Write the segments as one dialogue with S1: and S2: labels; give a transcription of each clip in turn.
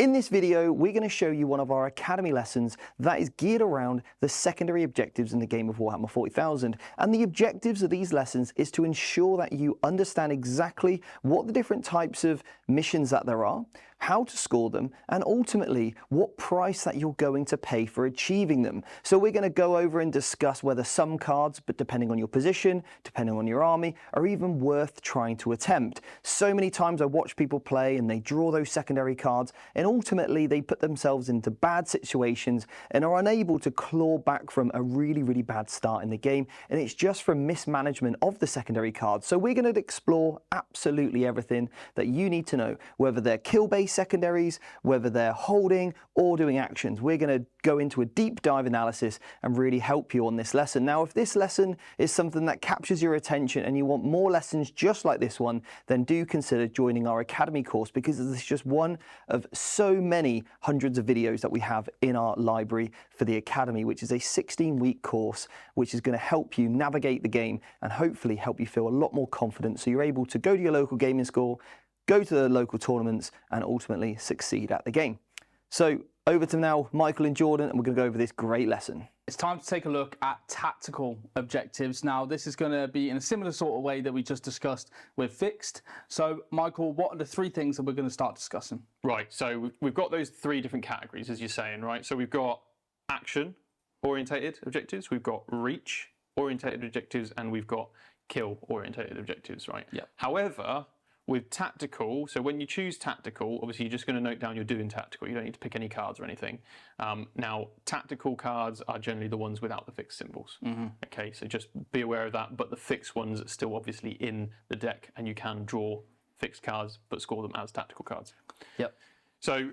S1: In this video, we're going to show you one of our Academy lessons that is geared around the secondary objectives in the game of Warhammer 40,000. And the objectives of these lessons is to ensure that you understand exactly what the different types of missions that there are, how to score them, and ultimately what price that you're going to pay for achieving them. So we're going to go over and discuss whether some cards, but depending on your position, depending on your army, are even worth trying to attempt. So many times I watch people play and they draw those secondary cards, and ultimately they put themselves into bad situations and are unable to claw back from a really, really bad start in the game. And it's just from mismanagement of the secondary cards. So we're going to explore absolutely everything that you need to know, whether they're kill-based secondaries, whether they're holding or doing actions. We're going to go into a deep dive analysis and really help you on this lesson. Now, if this lesson is something that captures your attention and you want more lessons just like this one, then do consider joining our Academy course, because this is just one of so many hundreds of videos that we have in our library for the Academy, which is a 16-week course which is going to help you navigate the game and hopefully help you feel a lot more confident so you're able to go to your local gaming school, go to the local tournaments, and ultimately succeed at the game. So over to now Michael and Jordan, and we're going to go over this great lesson.
S2: It's time to take a look at tactical objectives. Now, this is going to be in a similar sort of way that we just discussed with fixed. So, Michael, what are the three things that we're going to start discussing?
S3: Right, so we've got those three different categories, as you're saying, right? So we've got action-orientated objectives, we've got reach-orientated objectives, and we've got kill-orientated objectives, right?
S2: Yeah.
S3: However, with tactical, so when you choose tactical, obviously you're just going to note down you're doing tactical. You don't need to pick any cards or anything. Now, tactical cards are generally the ones without the fixed symbols. Okay, so just be aware of that. But the fixed ones are still obviously in the deck, and you can draw fixed cards but score them as tactical cards.
S2: Yep.
S3: So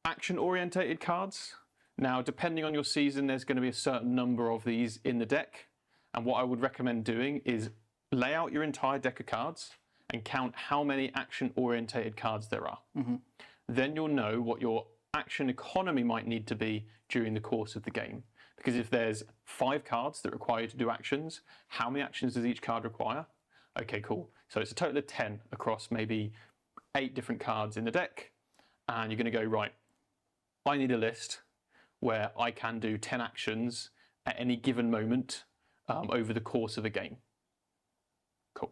S3: action-orientated cards. Now, depending on your season, there's going to be a certain number of these in the deck. And what I would recommend doing is lay out your entire deck of cards and count how many action-orientated cards there are. Then you'll know what your action economy might need to be during the course of the game. Because if there's 5 cards that require you to do actions, how many actions does each card require? Okay, cool. So it's a total of 10 across maybe 8 different cards in the deck. And you're going to go, right, I need a list where I can do 10 actions at any given moment over the course of a game. Cool.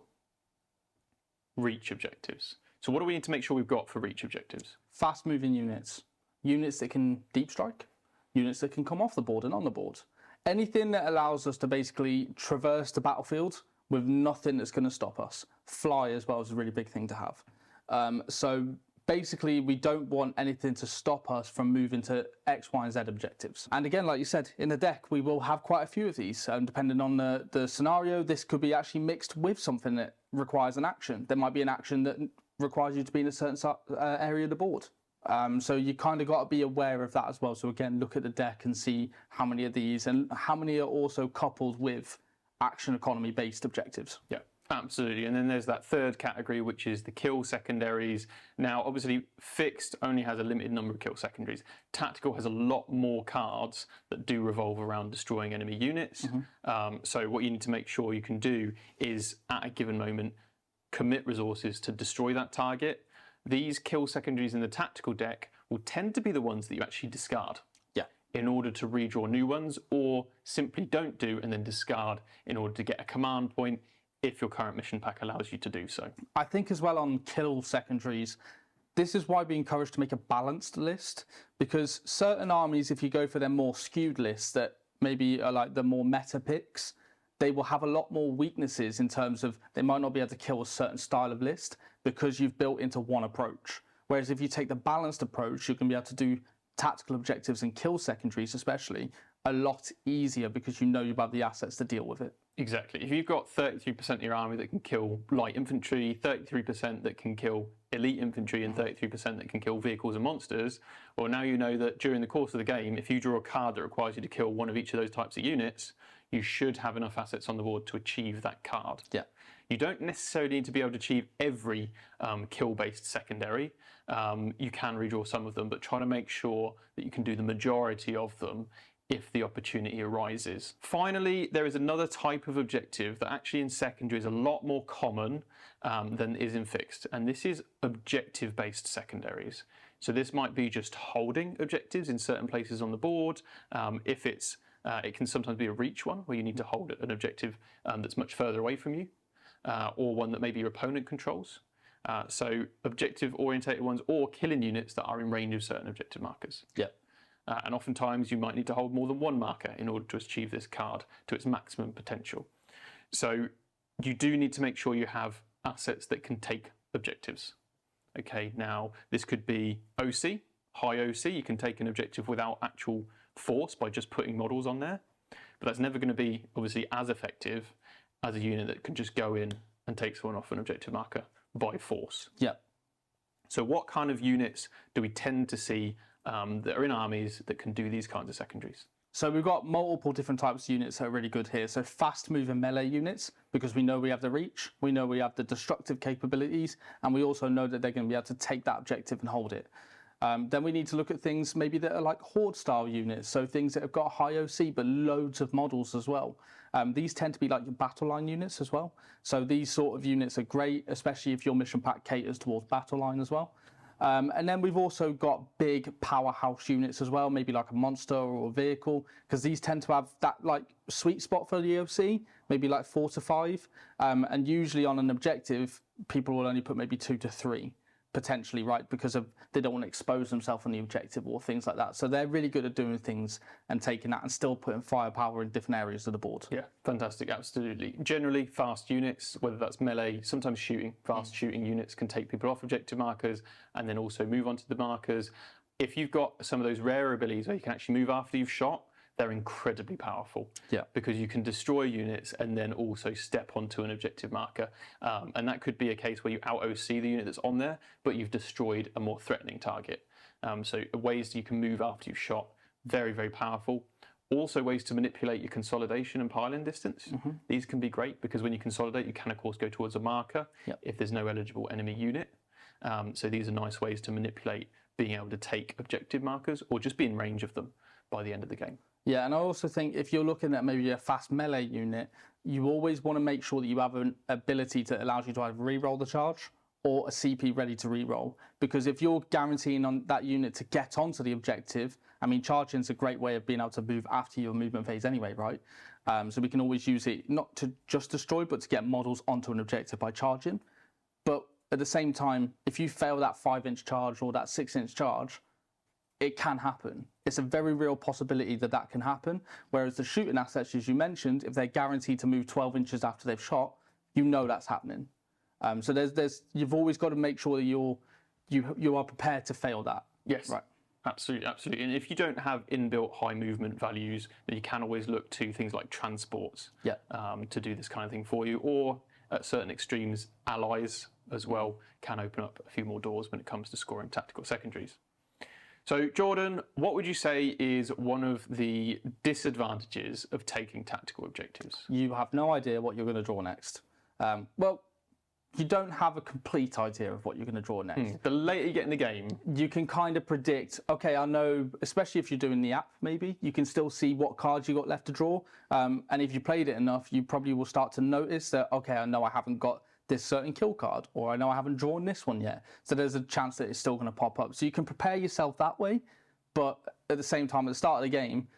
S3: Reach objectives. So what do we need to make sure we've got for reach objectives?
S2: Fast moving units. Units that can deep strike. Units that can come off the board and on the board. Anything that allows us to basically traverse the battlefield with nothing that's going to stop us. Fly as well is a really big thing to have. So basically, we don't want anything to stop us from moving to X, Y, and Z objectives. And again, like you said, in the deck, we will have quite a few of these. Depending on the scenario, this could be actually mixed with something that requires an action. There might be an action that requires you to be in a certain area of the board. So you kind of got to be aware of that as well. So again, look at the deck and see how many of these and how many are also coupled with action economy based objectives.
S3: Yeah. Absolutely, and then there's that third category, which is the kill secondaries. Now, obviously, fixed only has a limited number of kill secondaries. Tactical has a lot more cards that do revolve around destroying enemy units. So what you need to make sure you can do is, at a given moment, commit resources to destroy that target. These kill secondaries in the tactical deck will tend to be the ones that you actually discard. In order to redraw new ones, or simply don't do and then discard in order to get a command point if your current mission pack allows you to do so.
S2: I think as well on kill secondaries, this is why we encourage to make a balanced list, because certain armies, if you go for their more skewed lists that maybe are like the more meta picks, they will have a lot more weaknesses in terms of they might not be able to kill a certain style of list because you've built into one approach. Whereas if you take the balanced approach, you can be able to do tactical objectives and kill secondaries especially a lot easier because you know you have the assets to deal with it.
S3: Exactly. If you've got 33% of your army that can kill light infantry, 33% that can kill elite infantry, and 33% that can kill vehicles and monsters, well, now you know that during the course of the game, if you draw a card that requires you to kill one of each of those types of units, you should have enough assets on the board to achieve that card.
S2: Yeah.
S3: You don't necessarily need to be able to achieve every kill-based secondary. You can redraw some of them, but try to make sure that you can do the majority of them if the opportunity arises. Finally, there is another type of objective that actually in secondary is a lot more common than is in fixed, and this is objective-based secondaries. So this might be just holding objectives in certain places on the board. If it's, it can sometimes be a reach one where you need to hold an objective that's much further away from you, or one that maybe your opponent controls. So objective-orientated ones, or killing units that are in range of certain objective markers.
S2: Yeah.
S3: And oftentimes you might need to hold more than one marker in order to achieve this card to its maximum potential. So you do need to make sure you have assets that can take objectives. Okay, now this could be OC, high OC. You can take an objective without actual force by just putting models on there. But that's never going to be obviously as effective as a unit that can just go in and take someone off an objective marker by force.
S2: Yeah.
S3: So what kind of units do we tend to see that are in armies that can do these kinds of secondaries?
S2: So we've got multiple different types of units that are really good here. So fast moving melee units, because we know we have the reach, we know we have the destructive capabilities, and we also know that they're going to be able to take that objective and hold it. Then we need to look at things maybe that are like horde style units, so things that have got high OC but loads of models as well. These tend to be like your battle line units as well. So these sort of units are great, especially if your mission pack caters towards battle line as well. And then we've also got big powerhouse units as well, maybe like a monster or a vehicle, because these tend to have that like sweet spot for the OC, maybe like 4 to 5. And usually on an objective, people will only put maybe 2 to 3 potentially, right? Because they don't want to expose themselves on the objective or things like that. So they're really good at doing things and taking that and still putting firepower in different areas of the board.
S3: Yeah, fantastic, absolutely. Generally, fast units, whether that's melee, sometimes shooting, fast shooting units can take people off objective markers and then also move on to the markers. If you've got some of those rare abilities where you can actually move after you've shot, they're incredibly powerful.
S2: Yeah.
S3: Because you can destroy units and then also step onto an objective marker. And that could be a case where you out-OC the unit that's on there, but you've destroyed a more threatening target. So ways you can move after you've shot, very, very powerful. Also ways to manipulate your consolidation and pile-in distance. These can be great because when you consolidate, you can of course go towards a marker if there's no eligible enemy unit. So these are nice ways to manipulate being able to take objective markers or just be in range of them by the end of the game.
S2: Yeah, and I also think if you're looking at maybe a fast melee unit, you always want to make sure that you have an ability that allows you to either re-roll the charge or a CP ready to re-roll. Because if you're guaranteeing on that unit to get onto the objective, I mean, charging is a great way of being able to move after your movement phase anyway, right? So we can always use it not to just destroy, but to get models onto an objective by charging. But at the same time, if you fail that 5-inch charge or that 6-inch charge, it can happen. It's a very real possibility that that can happen. Whereas the shooting assets, as you mentioned, if they're guaranteed to move 12 inches after they've shot, you know that's happening. So you've always got to make sure that you are prepared to fail that.
S3: Yes,
S2: right.
S3: Absolutely, absolutely. And if you don't have inbuilt high movement values, then you can always look to things like transports to do this kind of thing for you. Or at certain extremes, allies as well can open up a few more doors when it comes to scoring tactical secondaries. So, Jordan, what would you say is one of the disadvantages of taking tactical objectives?
S2: You have no idea what you're going to draw next. Well, you don't have a complete idea of what you're going to draw next.
S3: The later you get in the game,
S2: you can kind of predict, okay, I know, especially if you're doing the app, maybe, you can still see what cards you got left to draw. And if you played it enough, you probably will start to notice that, okay, I know I haven't got this certain kill card, or I know I haven't drawn this one yet. So there's a chance that it's still going to pop up. So you can prepare yourself that way, but at the same time, at the start of the game,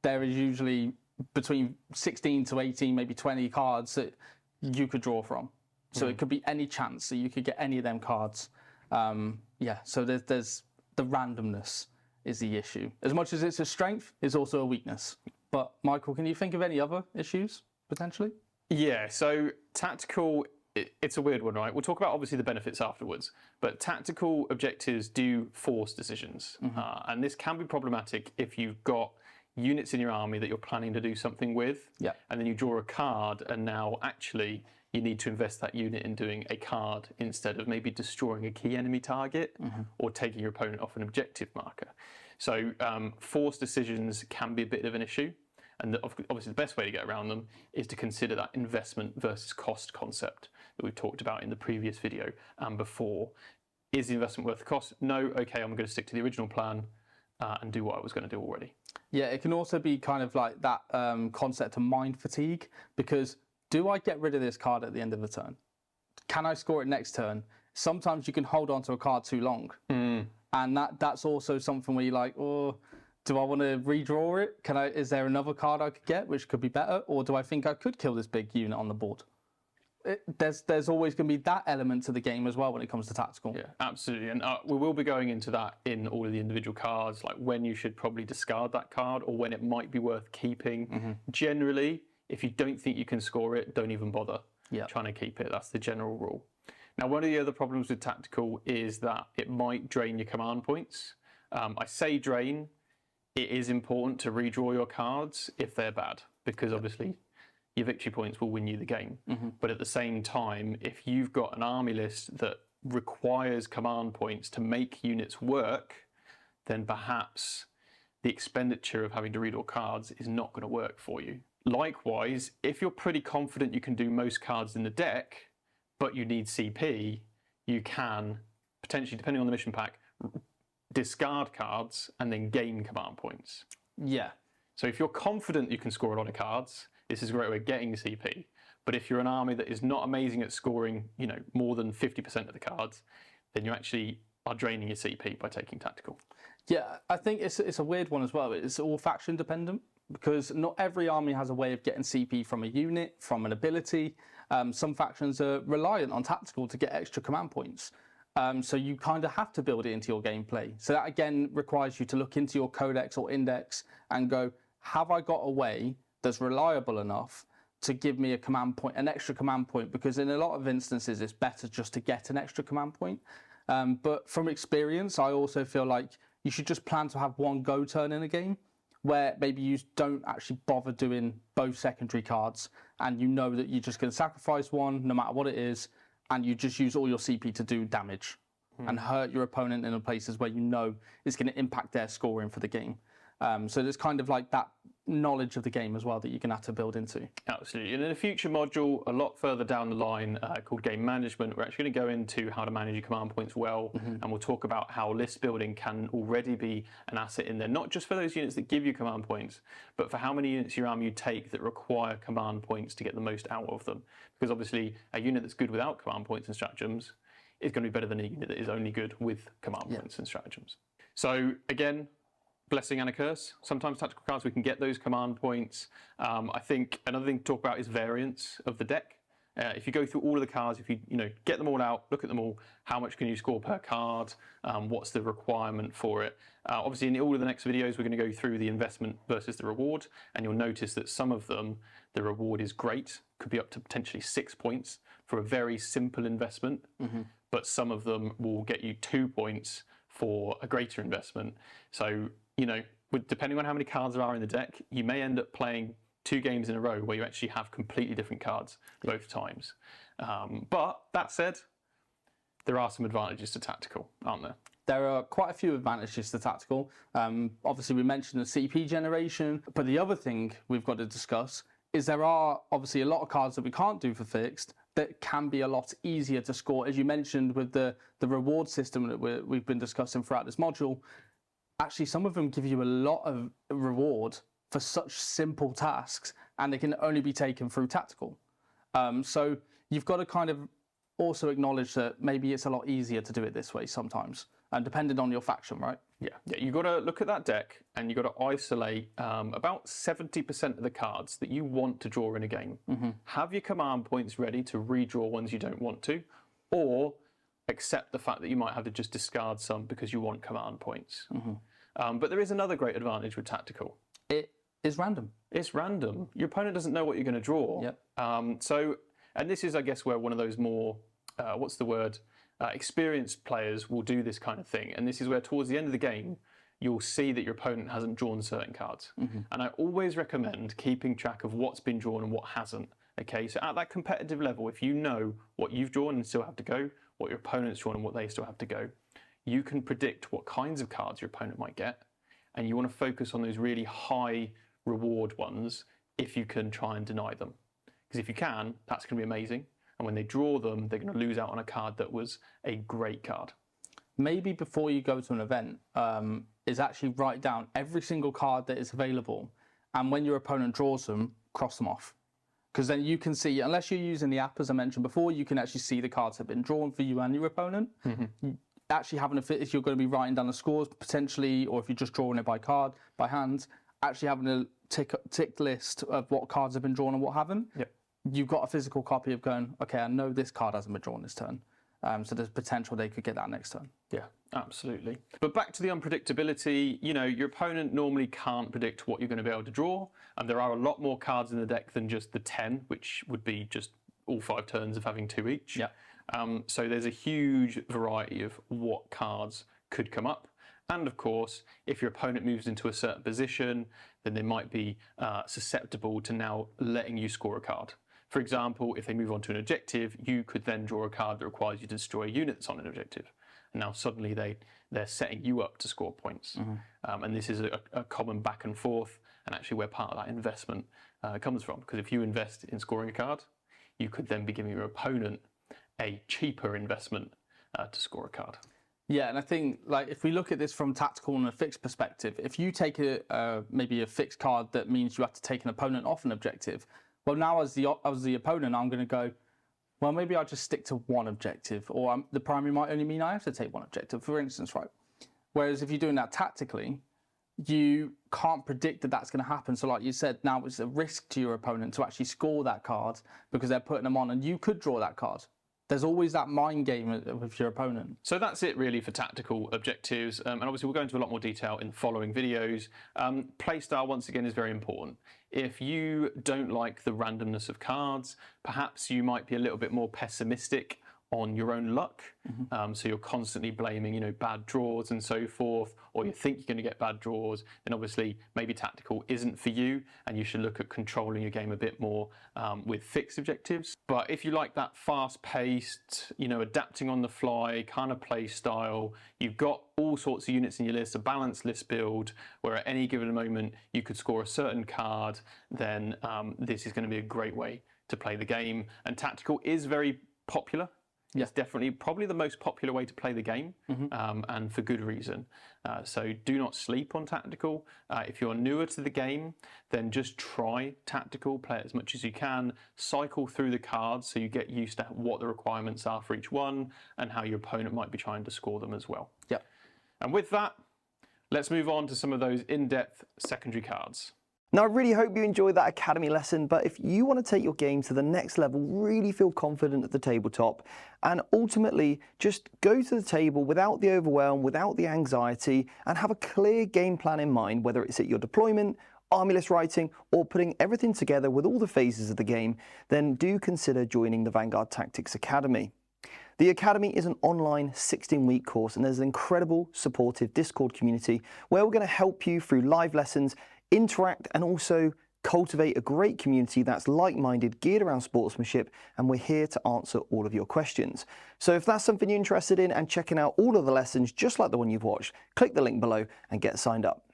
S2: there is usually between 16 to 18, maybe 20 cards that you could draw from. So it could be any chance that you could get any of them cards. So there's the randomness is the issue. As much as it's a strength, it's also a weakness. But Michael, can you think of any other issues, potentially?
S3: Yeah, so tactical, it's a weird one, right? We'll talk about obviously the benefits afterwards, but tactical objectives do force decisions. And this can be problematic if you've got units in your army that you're planning to do something with, and then you draw a card and now actually you need to invest that unit in doing a card instead of maybe destroying a key enemy target or taking your opponent off an objective marker. So forced decisions can be a bit of an issue. And obviously the best way to get around them is to consider that investment versus cost concept that we've talked about in the previous video and before. Is the investment worth the cost? No, okay, I'm going to stick to the original plan and do what I was going to do already. Yeah,
S2: it can also be kind of like that concept of mind fatigue, because do I get rid of this card at the end of the turn? Can I score it next turn? Sometimes you can hold on to a card too long. And that's also something where you're like, oh, do I want to redraw it? Is there another card I could get which could be better? Or do I think I could kill this big unit on the board? There's always going to be that element to the game as well when it comes to tactical.
S3: Yeah, absolutely. And we will be going into that in all of the individual cards, like when you should probably discard that card or when it might be worth keeping. Generally, if you don't think you can score it, don't even bother trying to keep it. That's the general rule. Now, one of the other problems with tactical is that it might drain your command points. I say drain. It is important to redraw your cards if they're bad, because obviously your victory points will win you the game. But at the same time, if you've got an army list that requires command points to make units work, then perhaps the expenditure of having to redraw cards is not going to work for you. Likewise, if you're pretty confident you can do most cards in the deck, but you need CP, you can potentially, depending on the mission pack, discard cards and then gain command points.
S2: Yeah.
S3: So if you're confident you can score a lot of cards, this is a great way of getting CP. But if you're an army that is not amazing at scoring, more than 50% of the cards, then you actually are draining your CP by taking tactical.
S2: Yeah, I think it's a weird one as well. It's all faction dependent because not every army has a way of getting CP from a unit, from an ability. Some factions are reliant on tactical to get extra command points. So you kind of have to build it into your gameplay. So that again requires you to look into your codex or index and go, have I got a way that's reliable enough to give me a command point, an extra command point? Because in a lot of instances, it's better just to get an extra command point. But from experience, I also feel like you should just plan to have one go turn in a game where maybe you don't actually bother doing both secondary cards and you know that you're just going to sacrifice one no matter what it is, and you just use all your CP to do damage and hurt your opponent in the places where you know it's going to impact their scoring for the game. So there's kind of like that knowledge of the game as well that you're going to have to build into.
S3: Absolutely. And in a future module, a lot further down the line, called Game Management, we're actually going to go into how to manage your command points well, and we'll talk about how list building can already be an asset in there, not just for those units that give you command points, but for how many units your army you take that require command points to get the most out of them. Because obviously, a unit that's good without command points and stratagems is going to be better than a unit that is only good with command points and stratagems. So again, blessing and a curse. Sometimes tactical cards, we can get those command points. I think another thing to talk about is variance of the deck. If you go through all of the cards, if you get them all out, look at them all, how much can you score per card? What's the requirement for it? Obviously, in all of the next videos, we're going to go through the investment versus the reward, and you'll notice that some of them, the reward is great, could be up to potentially 6 points for a very simple investment, but some of them will get you 2 points for a greater investment. So, depending on how many cards there are in the deck, you may end up playing 2 games in a row where you actually have completely different cards both times. But that said, there are some advantages to tactical, aren't there?
S2: There are quite a few advantages to tactical. Obviously, we mentioned the CP generation, but the other thing we've got to discuss is there are obviously a lot of cards that we can't do for fixed that can be a lot easier to score. As you mentioned with the reward system that we've been discussing throughout this module, actually some of them give you a lot of reward for such simple tasks, and they can only be taken through tactical. So you've got to kind of also acknowledge that maybe it's a lot easier to do it this way sometimes, and depending on your faction, right?
S3: Yeah, you've got to look at that deck and you've got to isolate about 70% of the cards that you want to draw in a game. Have your command points ready to redraw ones you don't want to, or accept the fact that you might have to just discard some because you want command points. But there is another great advantage with tactical.
S2: It is random.
S3: It's random. Your opponent doesn't know what you're going to draw.
S2: Yep.
S3: And this is, I guess, where one of those more, experienced players will do this kind of thing. And this is where towards the end of the game, you'll see that your opponent hasn't drawn certain cards. And I always recommend keeping track of what's been drawn and what hasn't. Okay, so at that competitive level, if you know what you've drawn and still have to go, what your opponent's drawn and what they still have to go, you can predict what kinds of cards your opponent might get. And you want to focus on those really high reward ones if you can try and deny them. Because if you can, that's going to be amazing. And when they draw them, they're going to lose out on a card that was a great card.
S2: Maybe before you go to an event, is actually write down every single card that is available. And when your opponent draws them, cross them off. Because then you can see, unless you're using the app, as I mentioned before, you can actually see the cards that have been drawn for you and your opponent. actually having if you're going to be writing down the scores potentially, or if you're just drawing it by hand, actually having a tick list of what cards have been drawn and what haven't.
S3: Yep.
S2: You've got a physical copy of going, okay, I know this card hasn't been drawn this turn. So there's potential they could get that next turn.
S3: Yeah, absolutely. But back to the unpredictability, you know, your opponent normally can't predict what you're going to be able to draw. And there are a lot more cards in the deck than just the 10, which would be just all 5 turns of having 2 each.
S2: Yeah.
S3: So there's a huge variety of what cards could come up. And of course, if your opponent moves into a certain position, then they might be susceptible to now letting you score a card. For example, if they move on to an objective, you could then draw a card that requires you to destroy a unit that's on an objective. And now suddenly they're setting you up to score points. And this is a common back and forth, and actually where part of that investment comes from. Because if you invest in scoring a card, you could then be giving your opponent a cheaper investment to score a card.
S2: Yeah, and I think like if we look at this from tactical and a fixed perspective, if you take maybe a fixed card that means you have to take an opponent off an objective, well, now as the opponent, I'm going to go, well, maybe I'll just stick to one objective, or the primary might only mean I have to take one objective, for instance, right? Whereas if you're doing that tactically, you can't predict that that's going to happen. So like you said, now it's a risk to your opponent to actually score that card because they're putting them on, and you could draw that card. There's always that mind game with your opponent.
S3: So that's it really for tactical objectives. And obviously we'll go into a lot more detail in the following videos. Playstyle, once again, is very important. If you don't like the randomness of cards, perhaps you might be a little bit more pessimistic on your own luck. So you're constantly blaming, you know, bad draws and so forth, or you think you're going to get bad draws, then obviously maybe tactical isn't for you, and you should look at controlling your game a bit more with fixed objectives. But if you like that fast-paced, you know, adapting on the fly kind of play style, you've got all sorts of units in your list, a balanced list build, where at any given moment you could score a certain card, then this is going to be a great way to play the game. And tactical is very popular. It's definitely probably the most popular way to play the game, and for good reason. So do not sleep on tactical. If you're newer to the game, then just try tactical, play it as much as you can, cycle through the cards so you get used to what the requirements are for each one and how your opponent might be trying to score them as well.
S2: Yep.
S3: And with that, let's move on to some of those in-depth secondary cards.
S1: Now, I really hope you enjoyed that Academy lesson, but if you want to take your game to the next level, really feel confident at the tabletop, and ultimately just go to the table without the overwhelm, without the anxiety, and have a clear game plan in mind, whether it's at your deployment, army list writing, or putting everything together with all the phases of the game, then do consider joining the Vanguard Tactics Academy. The Academy is an online 16-week course, and there's an incredible supportive Discord community where we're going to help you through live lessons, interact, and also cultivate a great community that's like-minded, geared around sportsmanship, and we're here to answer all of your questions. So if that's something you're interested in and checking out all of the lessons just like the one you've watched, click the link below and get signed up.